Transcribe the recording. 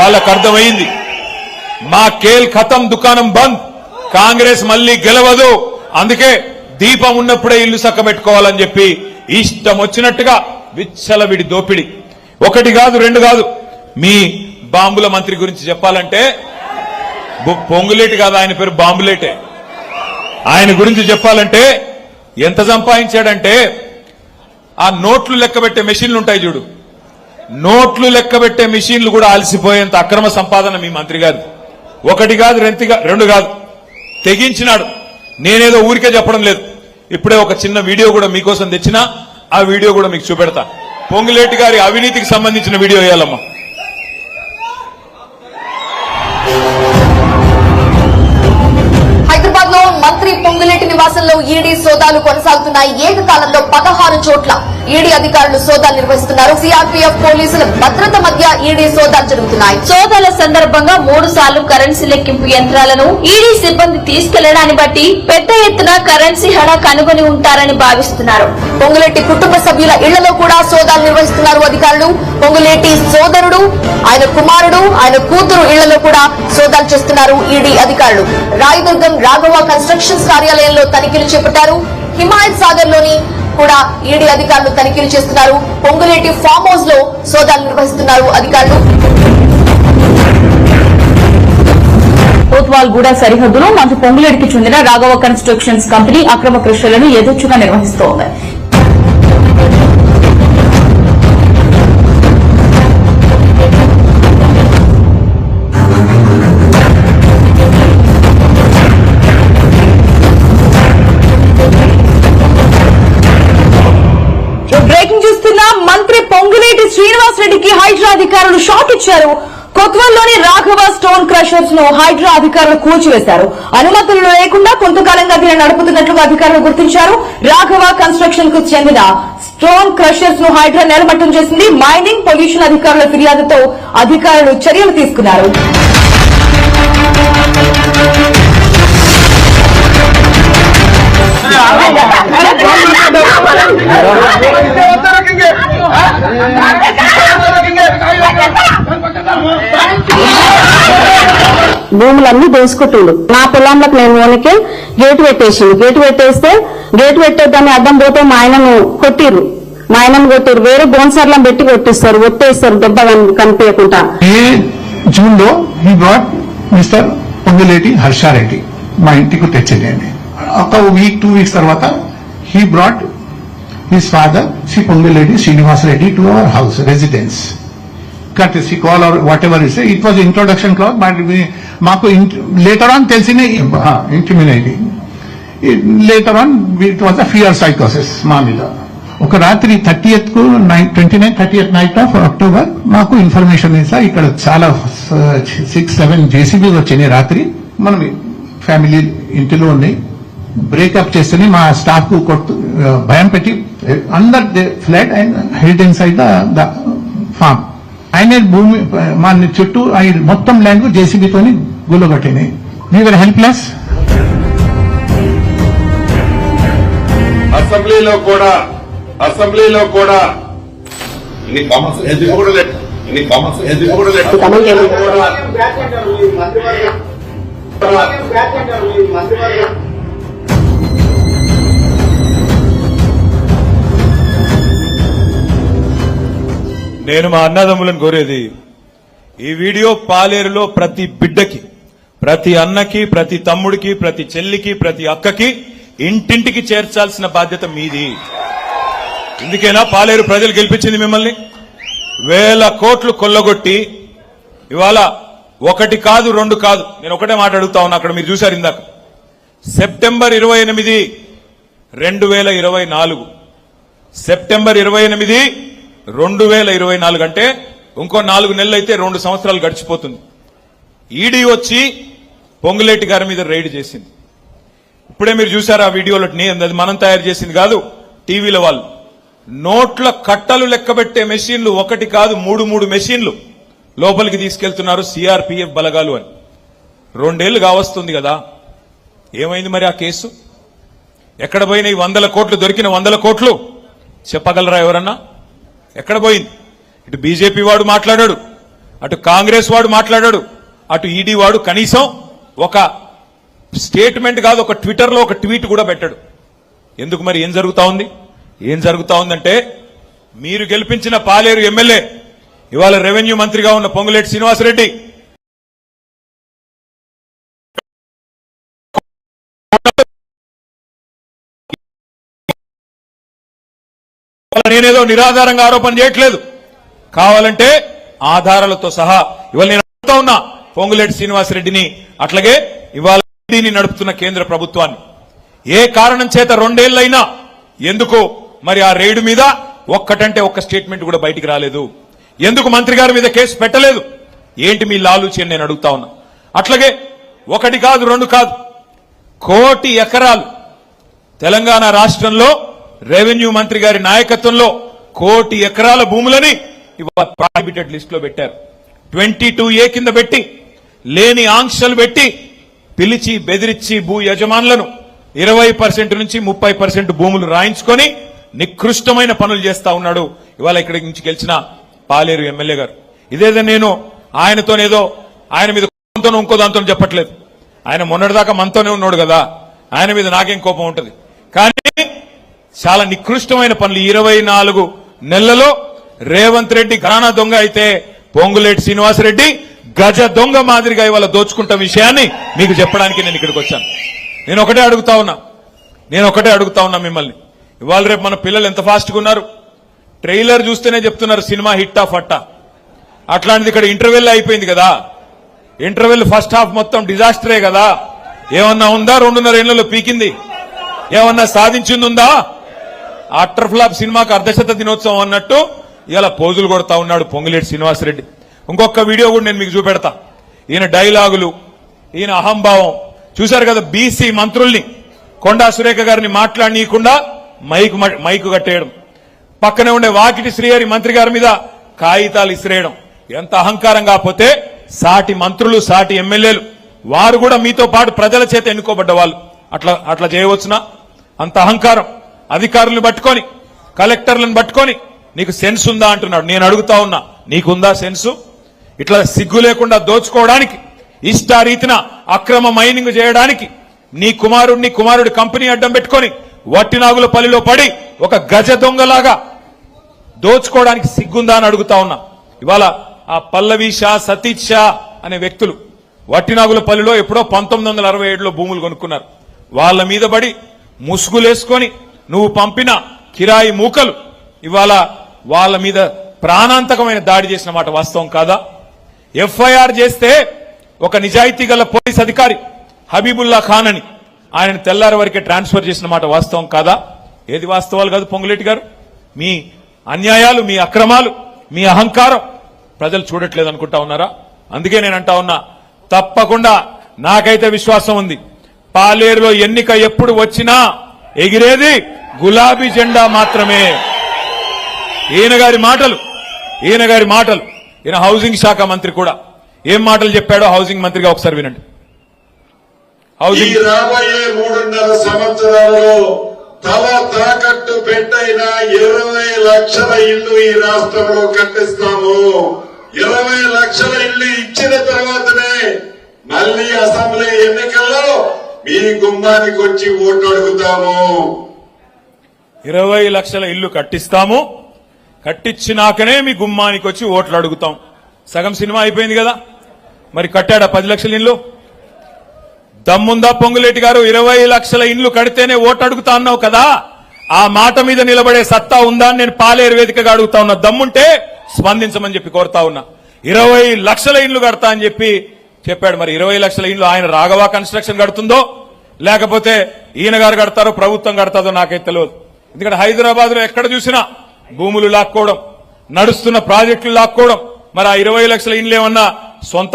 వాళ్ళకు అర్థమైంది మా కేల్ ఖతం దుకాణం బంద్, కాంగ్రెస్ మళ్లీ గెలవదు, అందుకే దీపం ఉన్నప్పుడే ఇల్లు చక్కబెట్టుకోవాలని చెప్పి ఇష్టం వచ్చినట్టుగా విచ్చలవిడి దోపిడి. ఒకటి కాదు రెండు కాదు. మీ బాంబుల మంత్రి గురించి చెప్పాలంటే పొంగులేటి కాదు, ఆయన పేరు బాంబులేటే. ఆయన గురించి చెప్పాలంటే ఎంత సంపాదించాడంటే ఆ నోట్లు లెక్కబెట్టే మెషిన్లు ఉంటాయి చూడు, నోట్లు లెక్కబెట్టే మెషిన్లు కూడా అలసిపోయేంత అక్రమ సంపాదన మీ మంత్రి గారు. ఒకటి కాదు రెండు కాదు, తెగించినాడు. నేనేదో ఊరికే చెప్పడం లేదు. ఇప్పుడే ఒక చిన్న వీడియో కూడా మీకోసం తెచ్చినా, ఆ వీడియో కూడా మీకు చూపెడతా. పొంగులేటి గారి అవినీతికి సంబంధించిన వీడియో వేయాలమ్మా. హైదరాబాద్ లో మంత్రి పొంగులేటి నివాసంలో ఈడీ సోదాలు కొనసాగుతున్నాయి. ఏకకాలంలో 16 చోట్ల ఈడీ అధికారులు సోదాలు నిర్వహిస్తున్నారు. సిఆర్పీఎఫ్ పోలీసుల భద్రత మధ్య ఈడీ సోదాలు జరుగుతున్నాయి. సోదాల సందర్భంగా 3 సార్లు కరెన్సీ లెక్కింపు యంత్రాలను ఈడీ సిబ్బంది తీసుకెళ్లడాన్ని బట్టి పెద్ద ఎత్తున కరెన్సీ హడా కనుగొని ఉంటారని భావిస్తున్నారు. పొంగులేటి కుటుంబ సభ్యుల ఇళ్లలో కూడా సోదాలు నిర్వహిస్తున్నారు అధికారులు. పొంగులేటి సోదరుడు, ఆయన కుమారుడు, ఆయన కూతురు ఇళ్లలో కూడా సోదాలు చేస్తున్నారు ఈడీ అధికారులు. రాయదుర్గం రాఘవ కన్స్ట్రక్షన్స్ కార్యాలయంలో తనిఖీలు చేపట్టారు. హిమాయత్ సాగర్ లోని కూడా ఈడీ అధికారులు తనిఖీలు చేస్తున్నారు. పొంగులేటి ఫామ్ హౌస్ లో సోదాలు నిర్వహిస్తున్నారు అధికారులు. కోత్వాల్గూడ సరిహద్దులో మంత్రి పొంగులేటికి చెందిన రాఘవ కన్స్ట్రక్షన్స్ కంపెనీ అక్రమ కృషులను యథేచ్ఛగా నిర్వహిస్తోంది. బ్రేకింగ్ చూస్తున్న మంత్రి పొంగులేటి శ్రీనివాస్ రెడ్డికి హైడ్రా అధికారులు షాక్ ఇచ్చారు. కొత్వాల్లోని రాఘవ స్టోన్ క్రషర్స్ ను హైడ్రా అధికారులు కూల్చివేశారు. అనుమతులు లేకుండా కొంతకాలంగా దీన్ని నడుపుతున్నట్లుగా అధికారులు గుర్తించారు. రాఘవ కన్స్ట్రక్షన్ కు చెందిన స్టోన్ క్రషర్స్ ను హైడ్రా నేలమట్టం చేసింది. మైనింగ్ పొల్యూషన్ అధికారుల ఫిర్యాదుతో అధికారులు చర్యలు తీసుకున్నారు. భూములన్నీ దోసుకుంటుండు. నా పొలంలోకి నేను ఓనికి గేటు పెట్టేసిండు. గేటు పెట్టేద్దాన్ని అడ్డం పోతే మా ఆయనను కొట్టిర్రు. వేరే బోన్సర్లను పెట్టి కొట్టిస్తారు, ఒట్టేస్తారు దెబ్బ కనిపించకుండా. జూన్ లో he brought mister Ponguleti Harsha Reddy మా ఇంటికి తెచ్చిందండి. ఒక వీక్ 2 వీక్స్ తర్వాత he brought his father, Sri Ponguletti Srinivas Reddy, to our house, residence. Courtesy call or whatever you say. It was introduction clause, but Mako later on tells in intimidating. Later on, it was a fear psychosis, Mamila. ఒక రాత్రి 30th కు 29th knight of October మాకు information ఇస్తా ఇక్కడ చాలా 6-7 JCB వచ్చినాయి. రాత్రి మనం ఫ్యామిలీ ఇంటిలో ఉన్నాయి. బ్రేకప్ చేస్తేనే మా స్టాఫ్ కు భయం పెట్టి అందర్ they flood and held inside the farm. ఆయన భూమి మా చుట్టూ మొత్తం ల్యాండ్ కు జేసీబీతో గుల్లగొట్టినాయి. We were helpless. అసెంబ్లీలో కూడా నేను మా అన్నదమ్ములను కోరేది, ఈ వీడియో పాలేరులో ప్రతి బిడ్డకి, ప్రతి అన్నకి, ప్రతి తమ్ముడికి, ప్రతి చెల్లికి, ప్రతి అక్కకి ఇంటింటికి చేర్చాల్సిన బాధ్యత మీది. ఇందుకేనా పాలేరు ప్రజలు గెలిపించింది మిమ్మల్ని? 1000 కోట్లు కొల్లగొట్టి ఇవాళ 1 కాదు 2 కాదు, నేను ఒకటే మాట అడుగుతా ఉన్నా. అక్కడ మీరు చూశారు ఇందాక, సెప్టెంబర్ 28, 2024, సెప్టెంబర్ 28, 2024 అంటే ఇంకో 4 నెలలు అయితే 2 సంవత్సరాలు గడిచిపోతుంది. ఈడీ వచ్చి పొంగులేటి గారి మీద రైడ్ చేసింది. ఇప్పుడే మీరు చూశారు ఆ వీడియోలో. అది మనం తయారు చేసింది కాదు, టీవీల వాళ్ళు. నోట్ల కట్టలు లెక్కబెట్టే మెషిన్లు 1 కాదు 3 మెషిన్లు లోపలికి తీసుకెళ్తున్నారు సిఆర్పీఎఫ్ బలగాలు అని. 2 ఏళ్లు కావస్తుంది కదా, ఏమైంది మరి ఆ కేసు? ఎక్కడ పోయినాయి 100 కోట్లు? దొరికిన 100 కోట్లు చెప్పగలరా ఎవరన్నా? ఎక్కడ పోయింది? ఇటు బీజేపీ వాడు మాట్లాడాడు, అటు కాంగ్రెస్ వాడు మాట్లాడాడు, అటు ఈడీ వాడు కనీసం ఒక స్టేట్మెంట్ కాదు, ఒక ట్విట్టర్ లో ఒక ట్వీట్ కూడా పెట్టాడు. ఎందుకు మరి ఏం జరుగుతా ఉంది? ఏం జరుగుతా ఉందంటే, మీరు గెలిపించిన పాలేరు ఎమ్మెల్యే ఇవాళ రెవెన్యూ మంత్రిగా ఉన్న పొంగులేటి శ్రీనివాసరెడ్డి నేనేదో నిరాధారంగా ఆరోపణ చేయట్లేదు, కావాలంటే ఆధారాలతో సహా ఇవాళ నేను అడుగుతా ఉన్నా పొంగులేటి శ్రీనివాసరెడ్డిని, అట్లాగే ఇవాళ ఈడీని నడుపుతున్న కేంద్ర ప్రభుత్వాన్ని, ఏ కారణం చేత 2 ఏళ్లైనా ఎందుకు మరి ఆ రైడ్ మీద ఒక్కటంటే ఒక్క స్టేట్మెంట్ కూడా బయటికి రాలేదు? ఎందుకు మంత్రి గారి మీద కేసు పెట్టలేదు? ఏంటి మీ లాలూచి అని నేను అడుగుతా ఉన్నా. అట్లాగే 1 కాదు 2 కాదు, 1 కోటి ఎకరాలు తెలంగాణ రాష్ట్రంలో రెవెన్యూ మంత్రి గారి నాయకత్వంలో 1 కోటి ఎకరాల భూములని ఇవాళ ప్రాహిబిటెడ్ లిస్ట్ లో పెట్టారు. 22A కింద పెట్టి లేని ఆంక్షలు పెట్టి పిలిచి బెదిరించి భూ యజమానులను 20% నుంచి 30% భూములు రాయించుకొని నికృష్టమైన పనులు చేస్తా ఉన్నాడు ఇవాళ ఇక్కడి నుంచి గెలిచిన పాలేరు ఎమ్మెల్యే గారు. ఇదేదో నేను ఆయనతోనేదో ఆయన మీద కోపంతోనో ఇంకో దాంతో చెప్పట్లేదు. ఆయన మొన్నటిదాకా మనతోనే ఉన్నాడు కదా, ఆయన మీద నాకేం కోపం ఉంటుంది. కానీ చాలా నికృష్టమైన పనులు 24 నెలలలో రేవంత్ రెడ్డి ఘరానా దొంగ అయితే పొంగులేటి శ్రీనివాసరెడ్డి గజ దొంగ మాదిరిగా ఇవాళ దోచుకుంటున్న విషయాన్ని మీకు చెప్పడానికి నేను ఇక్కడికి వచ్చాను. నేను ఒకటే అడుగుతా ఉన్నా మిమ్మల్ని, ఇవాళ రేపు మన పిల్లలు ఎంత ఫాస్ట్గా ఉన్నారు. ట్రైలర్ చూస్తేనే చెప్తున్నారు సినిమా హిట్టా ఫట్టా. అట్లాంటిది ఇక్కడ ఇంటర్వెల్ అయిపోయింది కదా, ఇంటర్వెల్ ఫస్ట్ హాఫ్ మొత్తం డిజాస్టరే కదా. ఏమన్నా ఉందా? 2.5 ఏళ్లలో పీకింది ఏమన్నా సాధించింది ఉందా? అటర్ ఫ్లాప్ సినిమాకు అర్ధశత దినోత్సవం అన్నట్టు ఇలా పోజులు కొడతా ఉన్నాడు పొంగులేటి శ్రీనివాసరెడ్డి. ఇంకొక వీడియో కూడా నేను మీకు చూపెడతా. ఈయన డైలాగులు, ఈయన అహంభావం చూశారు కదా. బీసీ మంత్రుల్ని కొండా సురేఖ గారిని మాట్లాడనీయకుండా మైకు కట్టేయడం, పక్కనే ఉండే వాకిటి శ్రీహరి మంత్రి గారి మీద కాగితాలు ఇసిరేయడం. ఎంత అహంకారం కాకపోతే సాటి మంత్రులు, సాటి ఎమ్మెల్యేలు వారు కూడా మీతో పాటు ప్రజల చేత ఎన్నుకోబడ్డ వాళ్ళు అట్లా చేయవచ్చునా? అంత అహంకారం. అధికారులను పట్టుకొని, కలెక్టర్లను పట్టుకొని నీకు సెన్స్ ఉందా అంటున్నాడు. నేను అడుగుతా ఉన్నా, నీకుందా సెన్సు? ఇట్లా సిగ్గు లేకుండా దోచుకోవడానికి, ఇష్టారీతిన అక్రమ మైనింగ్ చేయడానికి నీ కుమారుడి కంపెనీ అడ్డం పెట్టుకొని వట్టినాగులపల్లిలో పడి ఒక గజ దొంగలాగా దోచుకోవడానికి సిగ్గుందా అని అడుగుతా ఉన్నా. ఇవాళ ఆ పల్లవి షా, సతీష్ షా అనే వ్యక్తులు వట్టినాగులపల్లిలో ఎప్పుడో 1967లో భూములు కొనుక్కున్నారు. వాళ్ళ మీద పడి ముసుగులేసుకొని నువ్వు పంపిన కిరాయి మూకలు ఇవాళ వాళ్ళ మీద ప్రాణాంతకమైన దాడి చేసిన మాట వాస్తవం కాదా? ఎఫ్ఐఆర్ చేస్తే ఒక నిజాయితీ గల పోలీస్ అధికారి హబీబుల్లా ఖాన్ అని ఆయన తెల్లారి వరకే ట్రాన్స్ఫర్ చేసిన మాట వాస్తవం కాదా? ఏది వాస్తవాలు కాదు పొంగులేటి గారు? మీ అన్యాయాలు, మీ అక్రమాలు, మీ అహంకారం ప్రజలు చూడట్లేదు అనుకుంటా ఉన్నారా? అందుకే నేను అంటా ఉన్నా, తప్పకుండా నాకైతే విశ్వాసం ఉంది, పాలేరులో ఎన్నిక ఎప్పుడు వచ్చినా ఎగిరేది గులాబీ జెండా మాత్రమే. ఈయన గారి మాటలు ఈయన హౌసింగ్ శాఖ మంత్రి కూడా ఏం మాటలు చెప్పాడో హౌసింగ్ మంత్రిగా ఒకసారి వినండి. ఈ రాబోయే 3.5 సంవత్సరాల్లో తల తాకట్టు పెట్టైన 20 లక్షల ఇళ్లు ఈ రాష్ట్రంలో కట్టిస్తాము. 20 లక్షల ఇళ్లు ఇచ్చిన తర్వాతనే మళ్లీ అసెంబ్లీ ఎన్నికల్లో మీ గుమ్మానికి వచ్చి ఓటు అడుగుతాము. 20 లక్షల ఇళ్లు కట్టిస్తాము, కట్టించినాకనే మీ గుమ్మానికి వచ్చి ఓట్లు అడుగుతాం. సగం సినిమా అయిపోయింది కదా. మరి కట్టాడా 10 లక్షల ఇళ్లు? దమ్ముందా పొంగులేటి గారు? 20 లక్షల ఇండ్లు కడితేనే ఓటు అడుగుతా అన్నావు కదా, ఆ మాట మీద నిలబడే సత్తా ఉందా అని నేను పాలేరు వేదికగా అడుగుతా ఉన్నా. దమ్ముంటే స్పందించమని చెప్పి కోరుతా ఉన్నా. 20 లక్షల ఇండ్లు కడతా అని చెప్పి చెప్పాడు. మరి 20 లక్షల ఇండ్లు ఆయన రాఘవ కన్స్ట్రక్షన్ కడుతుందో లేకపోతే ఈయన గారు కడతారో ప్రభుత్వం కడతాదో నాకైతే తెలియదు. ఎందుకంటే హైదరాబాద్ లో ఎక్కడ చూసినా భూములు లాక్కోవడం, నడుస్తున్న ప్రాజెక్టులు లాక్కోవడం. మరి ఆ 20 లక్షల ఇండ్లు ఏమన్నా సొంత